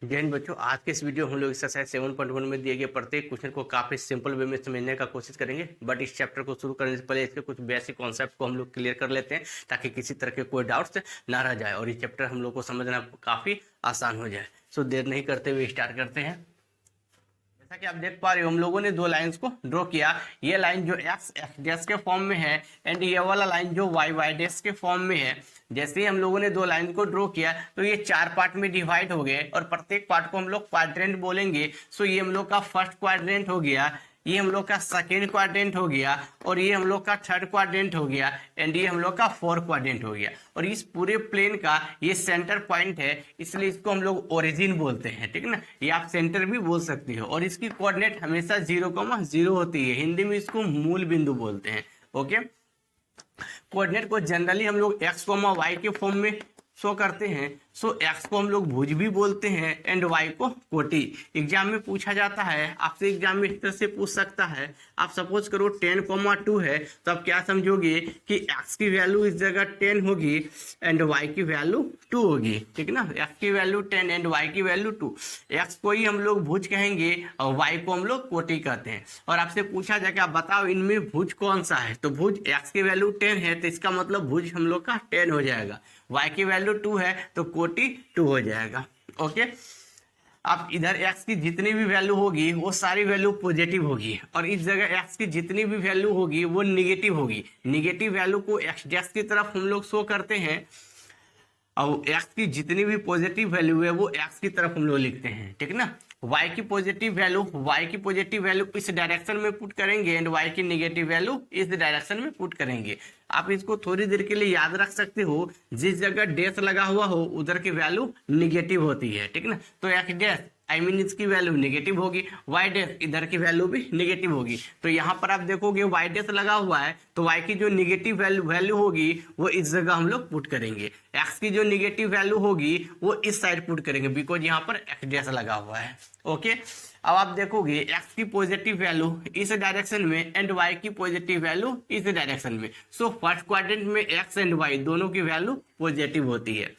जय हिंद बच्चों। आज के इस वीडियो हम लोग एक्सरसाइज 7.1 में दिए गए प्रत्येक क्वेश्चन को काफी सिंपल वे में समझने का कोशिश करेंगे। बट इस चैप्टर को शुरू करने से पहले इसके कुछ बेसिक कॉन्सेप्ट को हम लोग क्लियर कर लेते हैं ताकि किसी तरह के कोई डाउट्स ना रह जाए और ये चैप्टर हम लोग को समझना काफी आसान हो जाए। सो देर नहीं करते हुए स्टार्ट करते हैं। जैसा कि आप देख पा रहे हो हम लोगों ने दो लाइंस को ड्रॉ किया। ये लाइन जो एक्स डैश के फॉर्म में है एंड ये वाला लाइन जो वाई डैश के फॉर्म में है। जैसे ही हम लोगों ने दो लाइन को ड्रॉ किया तो ये चार पार्ट में डिवाइड हो गए और प्रत्येक पार्ट को हम लोग क्वाड्रेंट बोलेंगे। सो ये हम लोग का फर्स्ट क्वाड्रेंट हो गया, ये हम लोग का सेकेंड क्वाड्रेंट हो गया और ये हम लोग का थर्ड क्वाड्रेंट हो गया एंड ये हम लोग का फोर्थ क्वाड्रेंट हो गया। और इस पूरे प्लेन का ये सेंटर पॉइंट है, इसलिए इसको हम लोग ओरिजिन बोलते हैं। ठीक है ना, ये आप सेंटर भी बोल सकते हो। और इसकी कोऑर्डिनेट हमेशा 0,0 होती है। हिंदी में इसको मूल बिंदु बोलते हैं। ओके, कोऑर्डिनेट को जनरली हम लोग x, y के फॉर्म में शो करते हैं। सो x को हम लोग भुज भी बोलते हैं एंड y को कोटि। एग्जाम में पूछा जाता है, आपसे एग्जाम में इस तरह से पूछ सकता है। आप सपोज करो 10,2 है तो आप क्या समझोगे कि x की वैल्यू इस जगह 10 होगी एंड y की वैल्यू 2 होगी। ठीक है ना, x की वैल्यू 10 एंड y की वैल्यू 2। x को ही हम लोग भुज कहेंगे और y को हम लोग कोटि कहते हैं। और आपसे पूछा जाए कि आप बताओ इनमें भुज कौन सा है, तो भुज x की वैल्यू 10 है तो इसका मतलब भुज हम लोग का 10 हो जाएगा। y की वैल्यू 2 है तो कोटि 2 हो जाएगा। ओके, अब इधर x की जितनी भी वैल्यू होगी वो सारी वैल्यू पॉजिटिव होगी और इस जगह x की जितनी भी वैल्यू होगी वो निगेटिव होगी। निगेटिव वैल्यू को x डैश की तरफ हम लोग शो करते हैं और x की जितनी भी पॉजिटिव वैल्यू है वो x की तरफ हम लोग लिखते हैं। ठीक है ना, y की पॉजिटिव वैल्यू इस डायरेक्शन में पुट करेंगे एंड y की नेगेटिव वैल्यू इस डायरेक्शन में पुट करेंगे। आप इसको थोड़ी देर के लिए याद रख सकते हो, जिस जगह डैश लगा हुआ हो उधर की वैल्यू निगेटिव होती है। ठीक है ना, तो x डैश इसकी वैल्यू नेगेटिव होगी, y डैश इधर की वैल्यू भी नेगेटिव होगी। तो यहाँ पर आप देखोगे y डैश लगा हुआ है तो y की जो नेगेटिव वैल्यू होगी वो इस जगह हम लोग पुट करेंगे। x की जो नेगेटिव वैल्यू होगी वो इस साइड पुट करेंगे बिकॉज यहाँ पर x डैश लगा हुआ है। ओके, अब आप देखोगे x की पॉजिटिव वैल्यू इस डायरेक्शन में एंड y की पॉजिटिव वैल्यू इस डायरेक्शन में। सो फर्स्ट क्वाड्रेंट में x एंड y दोनों की वैल्यू पॉजिटिव होती है।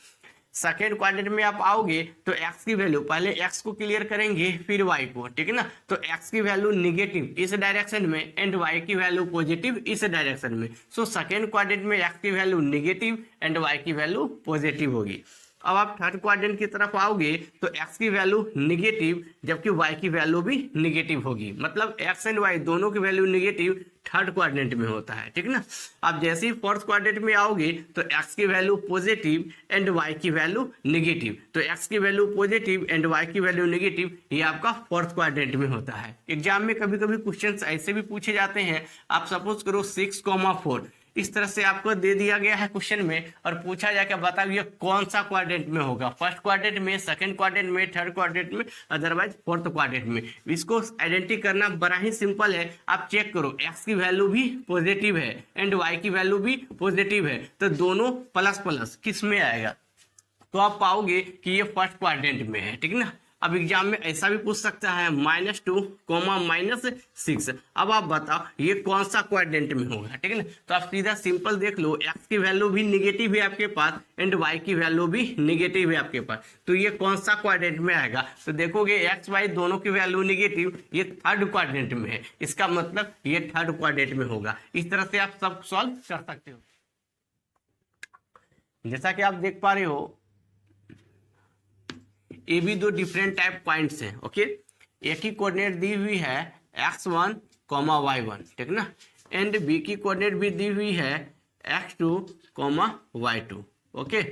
सेकेंड क्वाड्रेंट में आप आओगे तो x की वैल्यू, पहले x को क्लियर करेंगे फिर y को। ठीक है ना, तो x की वैल्यू निगेटिव इस डायरेक्शन में एंड y की वैल्यू पॉजिटिव इस डायरेक्शन में। सो सेकेंड क्वाड्रेंट में x की वैल्यू निगेटिव एंड y की वैल्यू पॉजिटिव होगी। अब आप थर्ड क्वाड्रेंट की तरफ आओगे तो x की वैल्यू निगेटिव जबकि y की वैल्यू भी निगेटिव होगी, मतलब x एंड y दोनों की वैल्यू निगेटिव थर्ड क्वाड्रेंट में होता है। ठीक है ना, आप जैसे ही फोर्थ क्वाड्रेंट में आओगे तो x की वैल्यू पॉजिटिव एंड y की वैल्यू निगेटिव। तो x की वैल्यू पॉजिटिव एंड y की वैल्यू निगेटिव, ये आपका फोर्थ क्वाड्रेंट में होता है। एग्जाम में कभी कभी क्वेश्चंस ऐसे भी पूछे जाते हैं। आप सपोज करो 6,4 इस तरह से आपको दे दिया गया है क्वेश्चन में और पूछा जाए कि बताओ ये कौन सा क्वाड्रेंट में होगा, फर्स्ट क्वाड्रेंट में, सेकंड क्वाड्रेंट में, थर्ड क्वाड्रेंट में, अदरवाइज फोर्थ क्वाड्रेंट में। इसको आइडेंटिटी करना बड़ा ही सिंपल है। आप चेक करो x की वैल्यू भी पॉजिटिव है एंड y की वैल्यू भी पॉजिटिव है तो दोनों प्लस प्लस किस में आएगा, तो आप पाओगे कि ये फर्स्ट क्वाड्रेंट में है। ठीक है ना, अब एग्जाम में ऐसा भी पूछ सकता है -2, -6। अब आप बताओ ये कौन सा क्वाड्रेंट में होगा। ठीक है ना, तो आप सीधा सिंपल देख लो, x की वैल्यू भी निगेटिव है आपके पास एंड y की वैल्यू भी निगेटिव है आपके पास, तो ये कौन सा क्वाड्रेंट में आएगा। तो देखोगे x y दोनों की वैल्यू निगेटिव, ये थर्ड क्वाड्रेंट में है, इसका मतलब ये थर्ड क्वाड्रेंट में होगा। इस तरह से आप सब सॉल्व कर सकते हो। जैसा कि आप देख पा रहे हो ये भी दो डिफरेंट टाइप पॉइंट्स हैं। ओके, एक ही कोऑर्डिनेट दी हुई है x1, y1। ठीक है ना, एंड b की कोऑर्डिनेट भी दी हुई है x2, y2। ओके,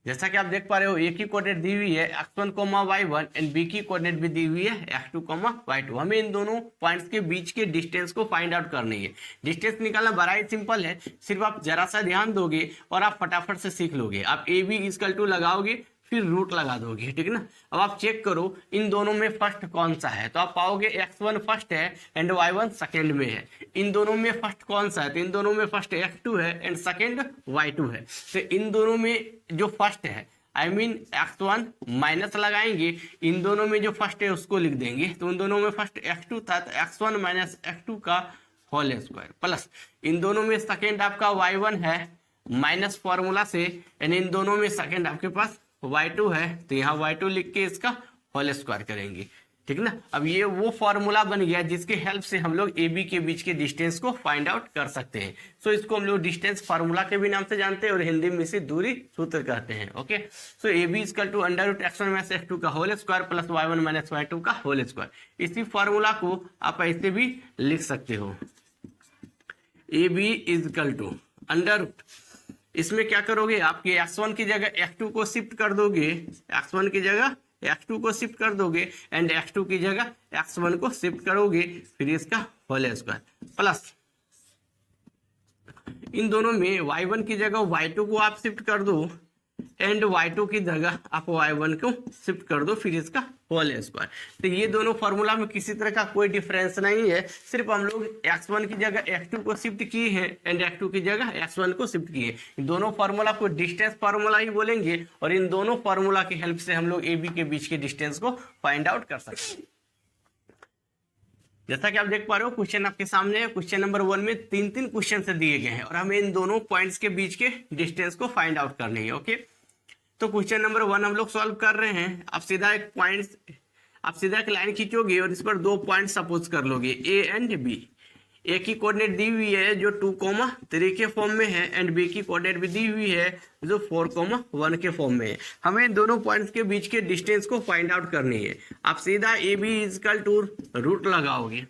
जैसा कि आप देख पा रहे हो एक ही कोऑर्डिनेट दी हुई है x1, y1 एंड b की कोऑर्डिनेट भी दी हुई है x2, y2। हमें इन दोनों पॉइंट्स के बीच के डिस्टेंस को फाइंड आउट करनी है। डिस्टेंस निकालना बड़ा ही सिंपल है, सिर्फ आप जरा सा ध्यान दोगे और आप फटाफट से सीख लोगे। आप AB = लगाओगे फिर रूट लगा दोगे। ठीक है ना, अब आप चेक करो इन दोनों में फर्स्ट कौन सा है, तो आप पाओगे x1 फर्स्ट है एंड y1 सेकेंड में है। इन दोनों में फर्स्ट कौन सा है, तो इन दोनों में फर्स्ट x2 है एंड सेकेंड y2 है। तो इन दोनों में जो फर्स्ट है x1 माइनस लगाएंगे, इन दोनों में जो फर्स्ट है उसको लिख देंगे। तो इन दोनों में फर्स्ट x2 था तो x1 - x2 का होल स्क्वायर प्लस इन दोनों में सेकेंड आपका y1 है माइनस फॉर्मूला से, यानी इन दोनों में सेकंड आपके पास y2 है तो यहाँ y2 लिख के इसका होल स्क्वायर करेंगे, ठीक ना। अब ये वो फॉर्मूला बन गया जिसके हेल्प से हम लोग ए बी के बीच के डिस्टेंस को फाइंड आउट कर सकते हैं। सो इसको हम लोग डिस्टेंस फार्मूला के भी नाम से जानते हैं और हिंदी में इसे दूरी सूत्र कहते हैं। Okay, so A B equal to under root x1 minus x2 का whole square plus y1 minus y2 का होल स्क्वायर। इसी फॉर्मूला को आप ऐसे भी लिख सकते हो, A B equal to under root, इसमें क्या करोगे, आपके x1 की जगह x2 को शिफ्ट कर दोगे, x1 की जगह x2 को शिफ्ट कर दोगे एंड x2 की जगह x1 को शिफ्ट करोगे, फिर इसका होल स्क्वायर प्लस इन दोनों में y1 की जगह y2 को आप शिफ्ट कर दो एंड y2 की जगह आप y1 को शिफ्ट कर दो, फिर इसका होल स्क्वायर। तो ये दोनों फॉर्मूला में किसी तरह का कोई डिफरेंस नहीं है, सिर्फ हम लोग x1 की जगह x2 को शिफ्ट किए हैं एंड x2 की जगह x1 को शिफ्ट किए। इन दोनों फार्मूला को डिस्टेंस फार्मूला ही बोलेंगे और इन दोनों फार्मूला की हेल्प से हम लोग ए बी के बीच के डिस्टेंस को फाइंड आउट कर सकते हैं। जैसा कि आप देख पा रहे हो क्वेश्चन आपके सामने है। क्वेश्चन नंबर 1 में 3 क्वेश्चन से दिए गए हैं और हमें इन दोनों पॉइंट्स के बीच के डिस्टेंस को फाइंड आउट करनी है। ओके, तो क्वेश्चन नंबर 1 हम लोग सॉल्व कर रहे हैं। आप सीधा एक लाइन खींचोगे और इस पर 2 पॉइंट सपोज कर लोगे ए एंड बी। ए की कोऑर्डिनेट दी हुई है जो 2,3 के फॉर्म में है एंड बी की कोऑर्डिनेट भी दी हुई है जो 4,1 के फॉर्म में है। हमें इन दोनों पॉइंट्स के बीच के डिस्टेंस को फाइंड आउट करनी है। आप सीधा A B equal to root लगाओगे।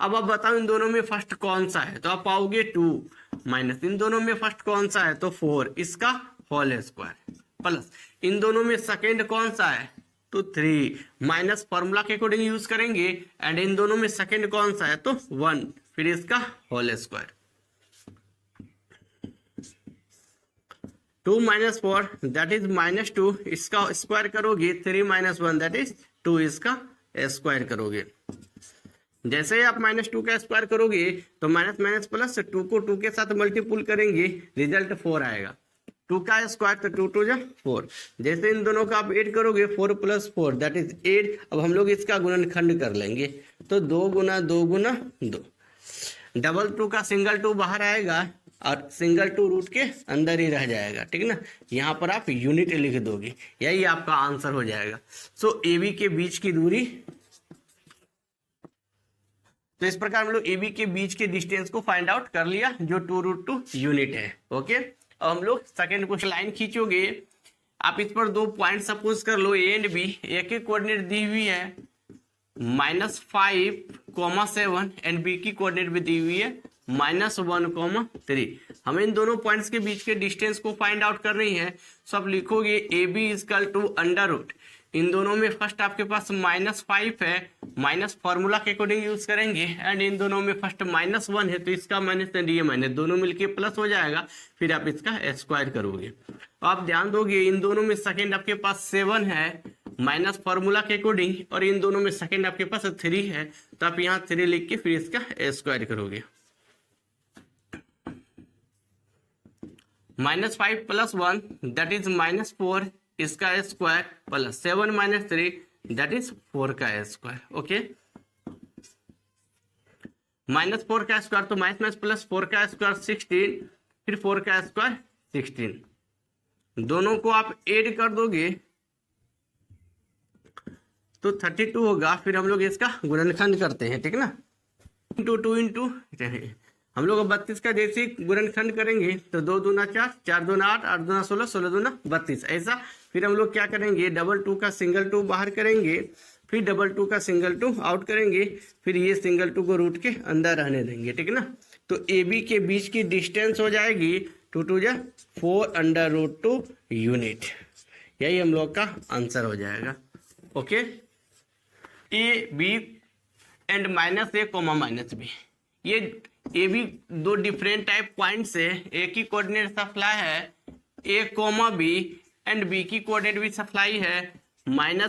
अब आप बताओ इन दोनों में फर्स्ट कौन सा है, तो आप पाओगे 2 माइनस इन दोनों में फर्स्ट कौन सा है तो 4, इसका होल स्क्वायर प्लस इन दोनों में सेकेंड कौन सा है तो 3 माइनस फॉर्मूला के अकॉर्डिंग यूज करेंगे एंड इन दोनों में सेकेंड कौन सा है तो 1, फिर इसका whole square. 2 minus 4 that is -2, इसका स्क्वायर करोगे 3 माइनस 1 दैट इज 2, इसका स्क्वायर करोगे। जैसे ही आप -2 का स्क्वायर करोगे तो माइनस माइनस प्लस 2 को 2 के साथ मल्टीपुल करेंगे, रिजल्ट 4 आएगा। 2 का स्क्वायर तो 2 2 जा 4। जैसे इन दोनों का आप ऐड करोगे 4 + 4 दैट इज 8। अब हम लोग इसका गुणनखंड कर लेंगे तो 2 × 2 × 2। डबल 2 का सिंगल 2 बाहर आएगा और सिंगल 2 रूट के अंदर ही रह जाएगा, ठीक ना। यहाँ पर आप यूनिट लिख दोगे, यही आपका आंसर हो जाएगा। सो ए बी के बीच की दूरी, तो इस प्रकार हम लोग ए बी के बीच के डिस्टेंस को फाइंड आउट कर लिया जो 2√2 यूनिट है। ओके, अब हम लोग सेकेंड क्वेश्चन लाइन खींचोगे। आप इस पर 2 पॉइंट सपोज कर लो ए एंड बी। ए की कोऑर्डिनेट दी हुई है -5,7 एंड बी की कोऑर्डिनेट भी दी हुई है -1,3। हमें इन दोनों पॉइंट्स के बीच के डिस्टेंस को फाइंड आउट करनी है। सो आप लिखोगे A B equal to under root, इन दोनों में फर्स्ट आपके पास -5 है, माइनस फॉर्मूला के अकॉर्डिंग यूज करेंगे एंड इन दोनों में फर्स्ट -1 है तो इसका माइनस एंड ये माइनस दोनों मिलके प्लस हो जाएगा, फिर आप इसका स्क्वायर करोगे। आप ध्यान दोगे इन दोनों में सेकंड आपके पास 7 है माइनस फॉर्मूला के अकॉर्डिंग और इन दोनों में सेकंड आपके पास 3 है तो आप यहाँ 3 लिख के फिर इसका स्क्वायर करोगे। -5 + 1 दैट इज -4, इसका स्क्वायर प्लस 7 - 3 दैट इज 4 का स्क्वायर। ओके, -4 का स्क्वायर तो माइनस प्लस 4 का स्क्वायर 16, फिर 4 का स्क्वायर 16। दोनों को आप ऐड कर दोगे तो 32 होगा। फिर हम लोग इसका गुणनखंड करते हैं, ठीक ना, × 2 × हम लोग 32 का जैसे गुणनखंड करेंगे तो 2 दूना 4, 4 दूना 8, 8 दूना 16, 16 दूना 32 ऐसा। फिर हम लोग क्या करेंगे, डबल 2 का सिंगल 2 बाहर करेंगे, फिर डबल 2 का सिंगल 2 आउट करेंगे, फिर ये सिंगल 2 को रूट के अंदर रहने देंगे, ठीक ना। तो ए बी के बीच की डिस्टेंस हो जाएगी 2 2 जा 4 √2 यूनिट। यही हम लोग का आंसर हो जाएगा। Okay, A B and -a, -b, ये A B 2 different type points है। ए की कोऑर्डिनेट सप्लाई है a, b एंड बी की कोऑर्डिनेट भी सप्लाई है -a,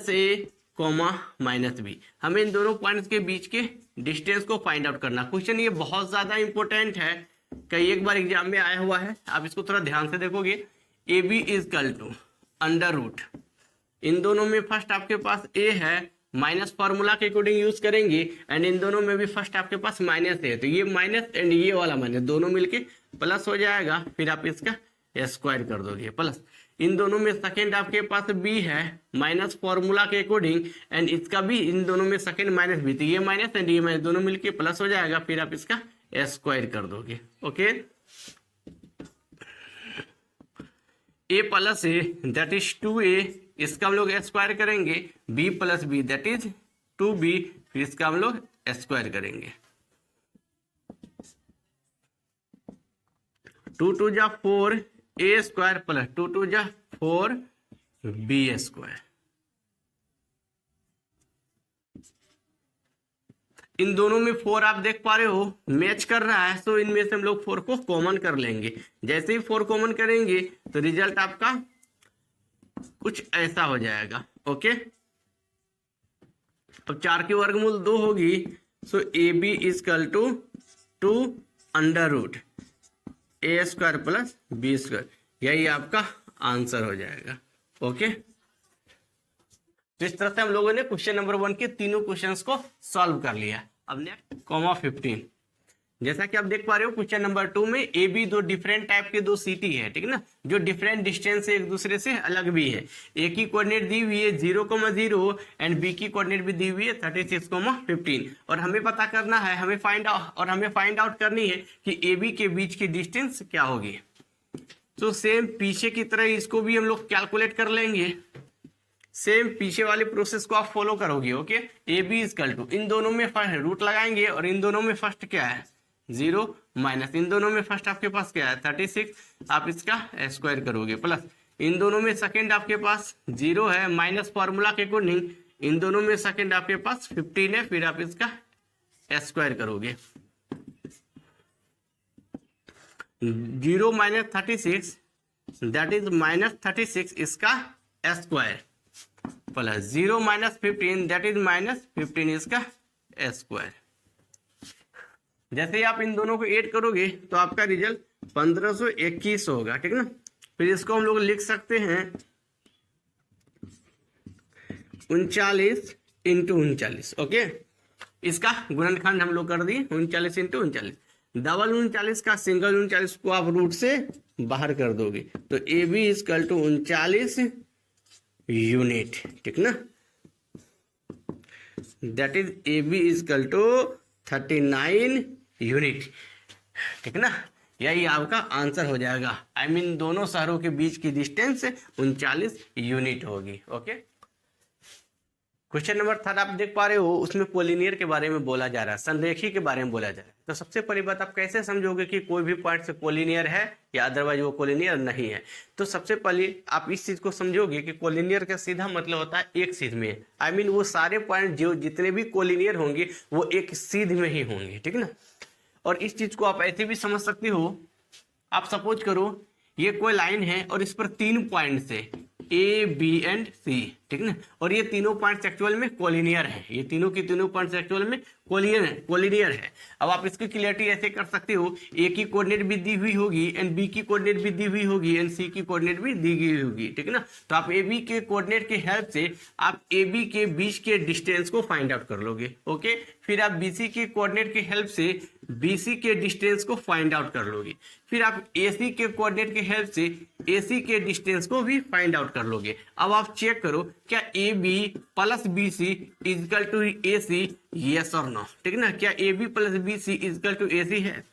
-b। हमें इन दोनों पॉइंट्स के बीच के डिस्टेंस को फाइंड आउट करना। क्वेश्चन ये बहुत ज्यादा इंपॉर्टेंट है, कई एक बार एग्जाम में आया हुआ है, आप इसको थोड़ा ध्यान से देखोगे। A B equal to under root, इन दोनों में फर्स्ट आपके पास a है, माइनस फॉर्मूला के अकॉर्डिंग यूज करेंगे एंड इन दोनों में भी फर्स्ट आपके पास माइनस है तो ये माइनस एंड ये वाला माइनस दोनों मिलके प्लस हो जाएगा, फिर आप इसका स्क्वायर कर दोगे प्लस इन दोनों में सेकंड आपके पास बी है माइनस फॉर्मूला के अकॉर्डिंग एंड इसका भी इन दोनों में सेकंड माइनस बी, तो ये माइनस एंड ये माइनस दोनों मिलके प्लस हो जाएगा, फिर आप इसका स्क्वायर कर दोगे। Okay, A plus A that is 2a, इसका हम लोग स्क्वायर करेंगे, b plus B that is 2b, फिर इसका हम लोग स्क्वायर करेंगे। 2 2 जा 4 a स्क्वायर प्लस 2 2 जा 4 b स्क्वायर। इन दोनों में 4 आप देख पा रहे हो मैच कर रहा है, तो इनमें से हम लोग 4 को कॉमन कर लेंगे। जैसे ही 4 कॉमन करेंगे तो रिजल्ट आपका कुछ ऐसा हो जाएगा। ओके, अब 4 की वर्गमूल 2 होगी, so A B equal to 2 under root A square plus B square, यही आपका आंसर हो जाएगा। ओके, तो इस तरह से हम लोगों ने क्वेश्चन नंबर 1 के तीनों क्वेश्चंस को सॉल्व कर लिया। अब नेक्स्ट कॉमा 15, जैसा कि आप देख पा रहे हो क्वेश्चन नंबर 2 में ए बी दो डिफरेंट टाइप के दो सिटी है, ठीक है ना, जो डिफरेंट डिस्टेंस से एक दूसरे से अलग भी है। ए की कोऑर्डिनेट दी हुई है 0,0 एंड बी की कोऑर्डिनेट भी दी हुई है 36,15 और हमें पता करना है, हमें फाइंड आउट करनी है कि ए बी के बीच की डिस्टेंस क्या होगी। तो सेम पीछे की तरह इसको भी हम लोग कैलकुलेट कर लेंगे, सेम पीछे वाले प्रोसेस को आप फॉलो करोगे। Okay, A B equal to इन दोनों में फर्स्ट रूट लगाएंगे और इन दोनों में फर्स्ट क्या है 0 माइनस इन दोनों में फर्स्ट आपके पास क्या है 36, आप इसका स्क्वायर करोगे प्लस इन दोनों में सेकंड आपके पास 0 है माइनस फॉर्मूला के अकॉर्डिंग इन दोनों में सेकंड आपके पास 15 है, फिर आप इसका स्क्वायर करोगे। 0 माइनस 36 दैट इज माइनस 36 इसका square plus 0 minus 15 that is minus 15 इसका स्क्वायर। जैसे ही आप इन दोनों को ऐड करोगे तो आपका रिजल्ट 1521 होगा, ठीक है ना। फिर इसको हम लोग लिख सकते हैं 39 इंटू 39। ओके, इसका गुणनखंड हम लोग कर दिए 39 इंटू 39। डबल 39 का सिंगल 39 को आप रूट से बाहर कर दोगे तो A B equal to 39 unit, ठीक ना, that is A B equal to 39 unit, ठीक ना। यही आपका आंसर हो जाएगा। आई मीन दोनों शहरों के बीच की डिस्टेंस 39 यूनिट होगी। ओके, क्वेश्चन नंबर 3 आप देख पा रहे हो, उसमें कोलिनियर के बारे में बोला जा रहा है, संरेखी के बारे में बोला जा रहा है। तो सबसे पहली बात आप कैसे समझोगे कि कोई भी पॉइंट से कोलिनियर है या अदरवाइज वो कोलिनियर नहीं है। तो सबसे पहले आप इस चीज को समझोगे कि कोलिनियर का सीधा मतलब होता है एक सीध में। आई मीन वो सारे पॉइंट जो जितने भी कोलिनियर होंगे वो एक सीध में ही होंगे, ठीक ना। और इस चीज को आप ऐसे भी समझ सकते हो, आप सपोज करो ये कोई लाइन है और इस पर 3 पॉइंट्स है ए बी एंड सी, ठीक ना, और ये तीनों पॉइंट्स एक्चुअल में कोलिनियर है, ये तीनों की तीनों पॉइंट्स एक्चुअल में कोलिनियर है। अब आप इसकी क्लियरिटी ऐसे कर सकते हो, ए की कोऑर्डिनेट भी दी हुई होगी एंड बी की कोऑर्डिनेट भी दी हुई होगी एंड सी की कोऑर्डिनेट भी दी गई होगी, ठीक है ना। तो आप ए बी के कोऑर्डिनेट की हेल्प से आप ए बी के बीच के डिस्टेंस को फाइंड आउट कर लोगे। ओके, फिर आप बी सी के कोऑर्डिनेट की हेल्प से बी सी के डिस्टेंस को फाइंड आउट कर लोगे। फिर आप ए सी के कोऑर्डिनेट की हेल्प से ए सी के डिस्टेंस को भी फाइंड आउट कर लोगे। अब आप चेक करो क्या A B plus B C equal to A C, yes और नो, ठीक है ना। क्या A B plus B C equal to A C है?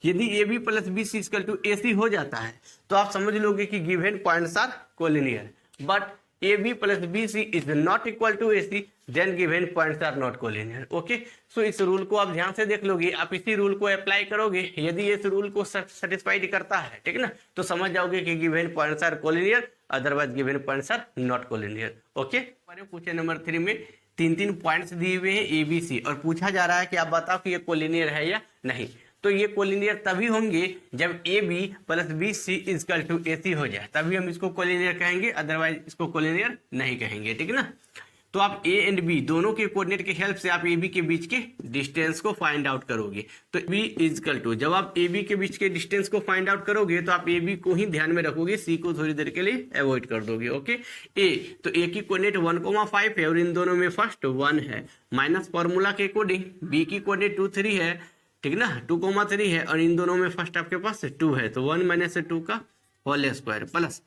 यदि A B plus B C equal to A C हो जाता है तो आप समझ लोगे कि given points are collinear. But A B plus B C is not equal to A C, then given points are not collinear. Okay, सो इस rule को आप ध्यान से देख लोगे, आप इसी रूल को अप्लाई करोगे, यदि इस रूल को सेटिस्फाइड करता है, ठीक है ना, तो समझ जाओगे कि given points are collinear, otherwise given points are not collinear. Okay, question number 3 में 3 पॉइंट्स दिए हुए हैं ए बी सी और पूछा जा रहा है कि आप बताओ कि ये कोलिनियर है या नहीं। तो ये कोलिनियर तभी होंगे जब A B plus B C equal to A C हो जाए, तभी हम इसको कोलिनियर कहेंगे, अदरवाइज इसको कोलिनियर नहीं कहेंगे, ठीक है ना। तो आप ए एंड बी दोनों के कोऑर्डिनेट की हेल्प से आप ए बी के बीच के डिस्टेंस को फाइंड आउट करोगे। तो बी इजकल टू, जब आप ए बी के बीच के डिस्टेंस को फाइंड आउट करोगे तो आप ए बी को ही ध्यान में रखोगे, सी को थोड़ी देर के लिए अवॉइड कर दोगे। ओके, ए तो ए की कोऑर्डिनेट 1,5 है और इन दोनों में फर्स्ट 1 है, माइनस फॉर्मूला के अकॉर्डिंग बी की कोऑर्डिनेट 2, 3 है, ठीक ना, 2,3 है और इन दोनों में फर्स्ट आपके पास 2 है, तो 1 माइनस 2 का होल स्क्वायर प्लस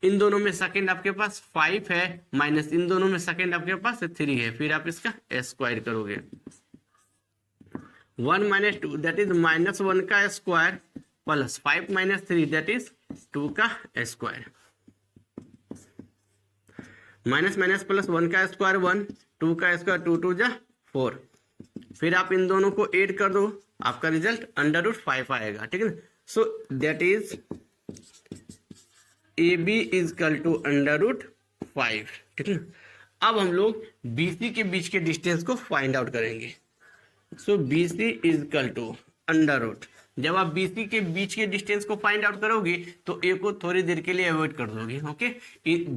इन दोनों में सेकंड आपके पास 5 है माइनस इन दोनों में सेकंड आपके पास 3 है, फिर आप इसका स्क्वायर करोगे 1 माइनस 2 दैट इज -1 का square plus 5 minus 3 that is 2 का स्क्वायर, माइनस माइनस प्लस 1 का स्क्वायर 1, 2 का स्क्वायर 2 2 जा 4, फिर आप इन दोनों को ऐड कर दो, आपका रिजल्ट √5 आएगा, ठीक है ना। So that is AB equal to √5, ठीक है ना। अब हम लोग BC के बीच के डिस्टेंस को फाइंड आउट करेंगे। सो BC इजकल टू √, जब आप BC के बीच के डिस्टेंस को फाइंड आउट करोगे तो A को थोड़ी देर के लिए अवॉइड कर दोगे, ओके।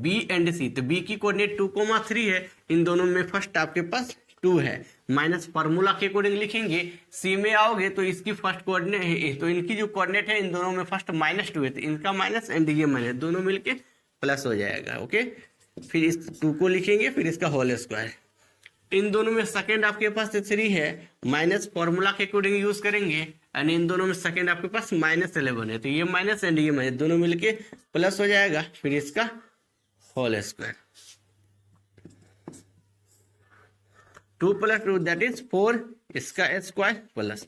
B एंड C, तो B की कोऑर्डिनेट 2,3 है, इन दोनों में फर्स्ट आपके पास 2 है, माइनस फार्मूला के अकॉर्डिंग लिखेंगे। C में आओगे तो इसकी फर्स्ट कोऑर्डिनेट है, तो इनकी जो कोऑर्डिनेट है इन दोनों में फर्स्ट -2 है, तो इनका माइनस एंड ये माइनस दोनों मिलके प्लस हो जाएगा, ओके। फिर इस 2 को लिखेंगे, फिर इसका होल स्क्वायर, इन दोनों में सेकंड आपके पास 3 है, माइनस फॉर्मूला के अकॉर्डिंग यूज करेंगे, एंड इन दोनों में सेकंड आपके पास -11 है, तो ये माइनस एंड ये माइनस दोनों मिलके प्लस हो जाएगा, फिर इसका होल स्क्वायर, 2 + 2 दैट इज 4, इसका स्क्वायर प्लस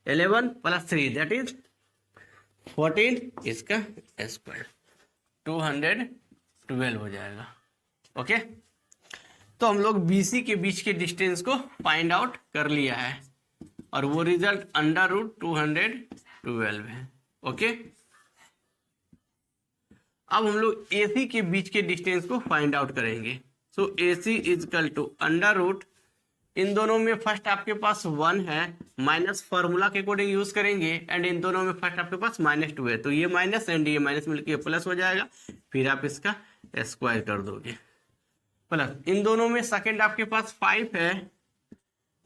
11 + 3 दैट इज 14, इसका स्क्वायर 212 हो जाएगा, ओके। तो हम लोग BC के बीच के डिस्टेंस को फाइंड आउट कर लिया है और वो रिजल्ट √212 है, ओके। अब हम लोग AC के बीच के डिस्टेंस को फाइंड आउट करेंगे। सो AC इजकल टू √, इन दोनों में फर्स्ट आपके पास 1 है, माइनस फॉर्मूला के अकॉर्डिंग यूज करेंगे, एंड इन दोनों में फर्स्ट आपके पास -2 है, तो ये माइनस एंड ये माइनस मिलके प्लस हो जाएगा, फिर आप इसका स्क्वायर कर दोगे प्लस इन दोनों में सेकंड आपके पास 5 है,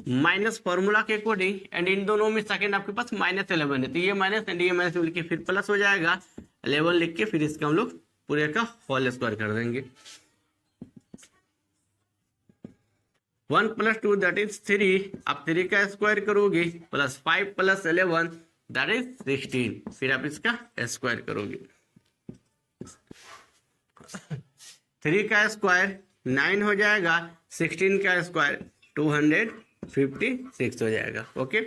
माइनस फॉर्मूला के अकॉर्डिंग, एंड इन दोनों में सेकंड आपके पास -11 है, तो ये माइनस एंड ये माइनस मिलके फिर प्लस हो जाएगा, 11 लिख के फिर इसका हम लोग पूरे का होल स्क्वायर कर देंगे, 1 + 2 दैट इज 3, आप 3 का स्क्वायर करोगे प्लस 5 + 11 दैट इज 16, फिर आप इसका स्क्वायर करोगे, 3 का स्क्वायर 9 हो जाएगा, 16 का स्क्वायर 256 हो जाएगा, ओके।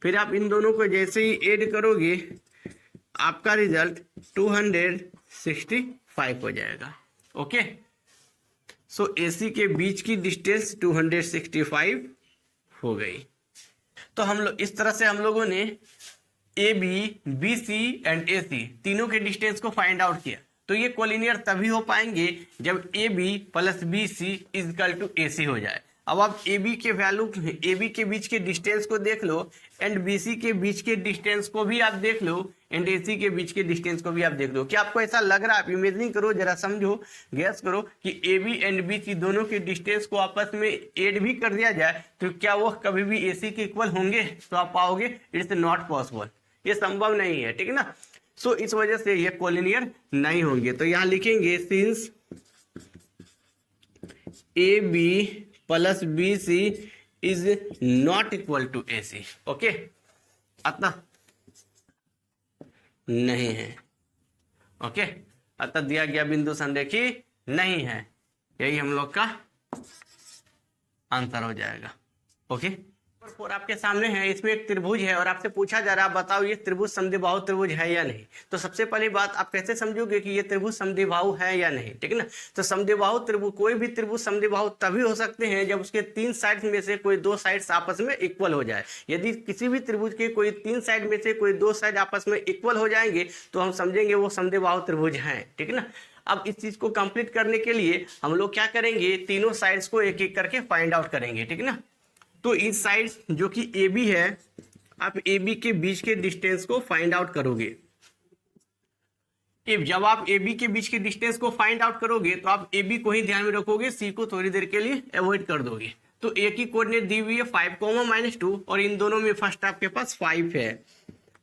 फिर आप इन दोनों को जैसे ही ऐड करोगे आपका रिजल्ट 265 हो जाएगा, ओके। सो AC के बीच की डिस्टेंस 265 हो गई। तो हम लोग इस तरह से हम लोगों ने AB, BC एंड AC तीनों के डिस्टेंस को फाइंड आउट किया। तो ये कोलिनियर तभी हो पाएंगे जब AB + BC equal to AC हो जाए। अब आप AB के वैल्यू, AB के बीच के डिस्टेंस को देख लो, एंड BC के बीच के डिस्टेंस को भी आप देख लो, एंड AC के बीच के डिस्टेंस को भी आप देख लो। क्या आपको ऐसा लग रहा है? आप इमेजिनिंग करो, जरा समझो, गैस करो कि AB एंड BC दोनों के डिस्टेंस को आपस में ऐड भी कर दिया जाए तो क्या वो कभी भी AC के इक्वल होंगे? तो आप पाओगे इट्स नॉट पॉसिबल, ये संभव नहीं है, ठीक है ना। सो इस वजह से ये कोलिनियर नहीं होंगे। तो यहां लिखेंगे since AB + BC is not equal to AC, okay, अतः नहीं है, ओके, अतः दिया गया बिंदु संरेखी नहीं है, यही हम लोग का आंसर हो जाएगा, ओके। 4 आपके सामने है, इसमें एक त्रिभुज है और आपसे पूछा जा रहा है बताओ ये त्रिभुज समद्विबाहु त्रिभुज है या नहीं। तो सबसे पहली बात, आप कैसे समझोगे कि ये त्रिभुज समद्विबाहु है या नहीं, ठीक है ना। तो समद्विबाहु त्रिभुज, कोई भी त्रिभुज समद्विबाहु तभी हो सकते हैं जब उसके 3 साइड्स में से कोई 2 साइड्स आपस में इक्वल हो जाए। यदि किसी भी त्रिभुज के कोई 3 साइड में से कोई 2 साइड आपस में इक्वल हो जाएंगे तो हम समझेंगे वो समद्विबाहु त्रिभुज है, ठीक है ना। अब इस चीज को कंप्लीट करने के लिए हम लोग क्या करेंगे, तीनों साइड्स को एक एक करके फाइंड आउट करेंगे, ठीक है ना। तो इस साइड जो कि AB है, आप AB के बीच के डिस्टेंस को फाइंड आउट करोगे। जब आप AB के बीच के डिस्टेंस को फाइंड आउट करोगे तो आप AB को ही ध्यान में रखोगे, C को थोड़ी देर के लिए अवॉइड कर दोगे। तो A की कोऑर्डिनेट दी हुई है 5, -2 और इन दोनों में फर्स्ट आपके पास 5 है,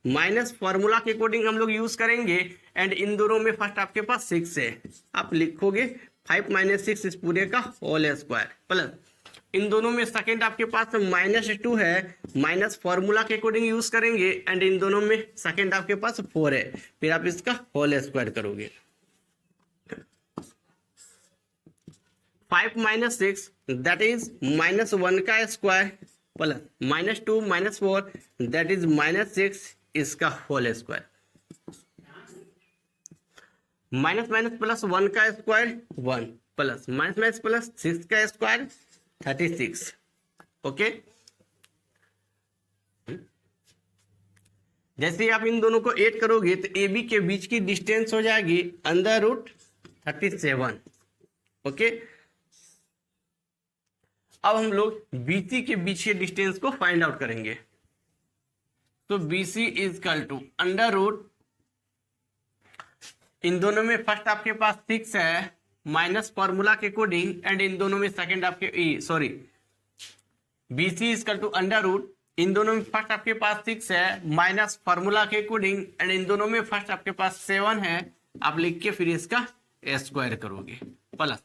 माइनस फॉर्मूला के अकॉर्डिंग हम लोग यूज करेंगे, एंड इन दोनों में फर्स्ट आपके पास 6 है। आप लिखोगे 5 - 6 इस पूरे का होल स्क्वायर प्लस इन दोनों में सेकंड आपके पास -2 है, माइनस फॉर्मूला के अकॉर्डिंग यूज करेंगे, एंड इन दोनों में सेकंड आपके पास 4 है, फिर आप इसका होल स्क्वायर करोगे। 5 - 6 दैट इज -1 का स्क्वायर प्लस -2 - 4 दैट इज -6 इसका whole square, minus minus plus 1 का square 1 plus minus minus plus 6 का स्क्वायर 36। ओके, जैसे ही आप इन दोनों को ऐड करोगे तो ए बी के बीच की डिस्टेंस हो जाएगी √37। ओके, अब हम लोग बीसी के बीच के डिस्टेंस को फाइंड आउट करेंगे। तो बीसी इज इक्वल टू √ इन दोनों में फर्स्ट आपके पास 6 है माइनस फॉर्मूला के अकॉर्डिंग, एंड इन दोनों में सेकंड आपके बीसी इज इक्वल टू √ इन दोनों में फर्स्ट आपके पास 6 है माइनस फॉर्मूला के अकॉर्डिंग, एंड इन दोनों में फर्स्ट आपके पास 7 है, आप लिख के फिर इसका स्क्वायर करोगे, प्लस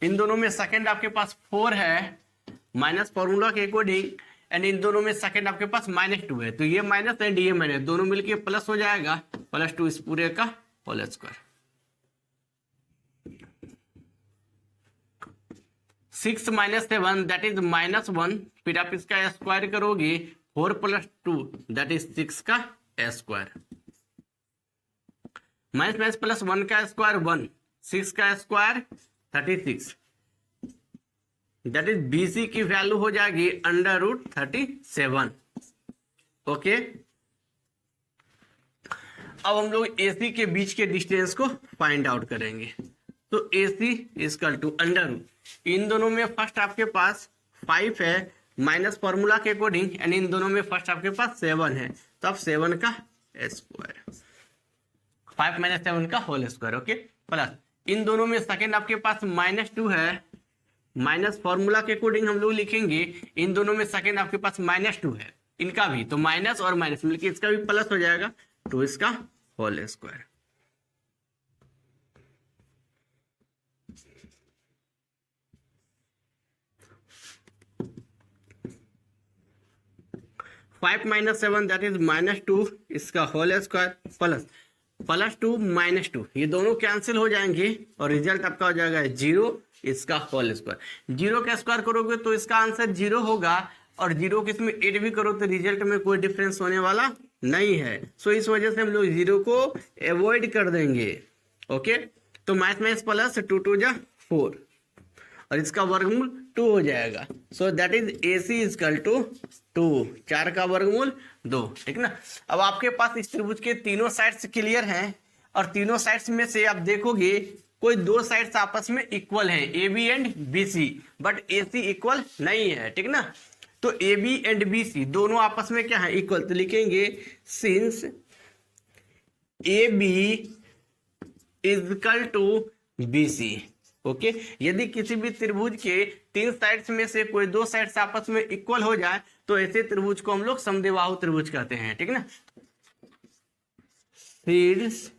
इन दोनों में सेकंड आपके पास 4 है माइनस फॉर्मूला के अकॉर्डिंग, एंड इन दोनों में सेकंड आपके पास -2 है, तो ये माइनस एंड ये माइनस दोनों मिलके प्लस हो जाएगा, +2 इस पूरे का होल स्क्वायर। 6 - 7 दैट इज -1, फिर आप इसका स्क्वायर करोगे, 4 + 2 दैट इज 6 का स्क्वायर, माइनस प्लस 1 का स्क्वायर 1, 6 का स्क्वायर 36, दैट इज बीसी की वैल्यू हो जाएगी √37। ओके, अब हम लोग एसी के बीच के डिस्टेंस को फाइंड आउट करेंगे। तो AC इज इक्वल टू √ इन दोनों में फर्स्ट आपके पास 5 है माइनस फॉर्मूला के अकॉर्डिंग, एंड इन दोनों में फर्स्ट आपके पास 7 है, तो अब 7 का स्क्वायर, 5 - 7 का होल स्क्वायर। ओके, प्लस इन दोनों में सेकंड आपके पास -2 है, माइनस फॉर्मूला के अकॉर्डिंग हम लोग लिखेंगे, इन दोनों में सेकंड आपके पास -2 है, इनका भी, तो माइनस और माइनस मिलकर इसका भी प्लस हो जाएगा, तो इसका whole square. Five -7 that is -2 इसका होल स्क्वायर प्लस +2 -2 ये दोनों कैंसिल हो जाएंगे और रिजल्ट आपका हो जाएगा 0 इसका होल स्क्वायर। 0 का स्क्वायर करोगे तो इसका आंसर 0 होगा, और 0 के इसमें ऐड भी करो तो रिजल्ट में कोई डिफरेंस होने वाला नहीं है, सो इस वजह से हम लोग 0 को अवॉइड कर देंगे। ओके, तो माइनस प्लस 2 2 जा 4 और इसका वर्गमूल 2 हो जाएगा, so that is AC is equal to 2, 4 का वर्गमूल 2। ठीक ना, अब आपके पास इस त्रिभुज के तीनों साइड्स क्लियर हैं, और तीनों साइड्स में से आप देखोगे कोई 2 साइड्स आपस में इक्वल है, AB and BC, but AC equal नहीं है। ठीक ना, तो AB एंड BC दोनों आपस में क्या है, इक्वल, तो लिखेंगे since AB is equal to BC। Okay, यदि किसी भी त्रिभुज के 3 साइड्स में से कोई 2 साइड्स आपस में इक्वल हो जाए तो ऐसे त्रिभुज को हम लोग समद्विबाहु त्रिभुज कहते हैं। ठीक ना, शीर्ष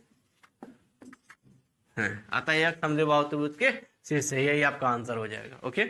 आता है समद्विबाहु त्रिभुज के शीर्ष, यही आपका आंसर हो जाएगा। ओके।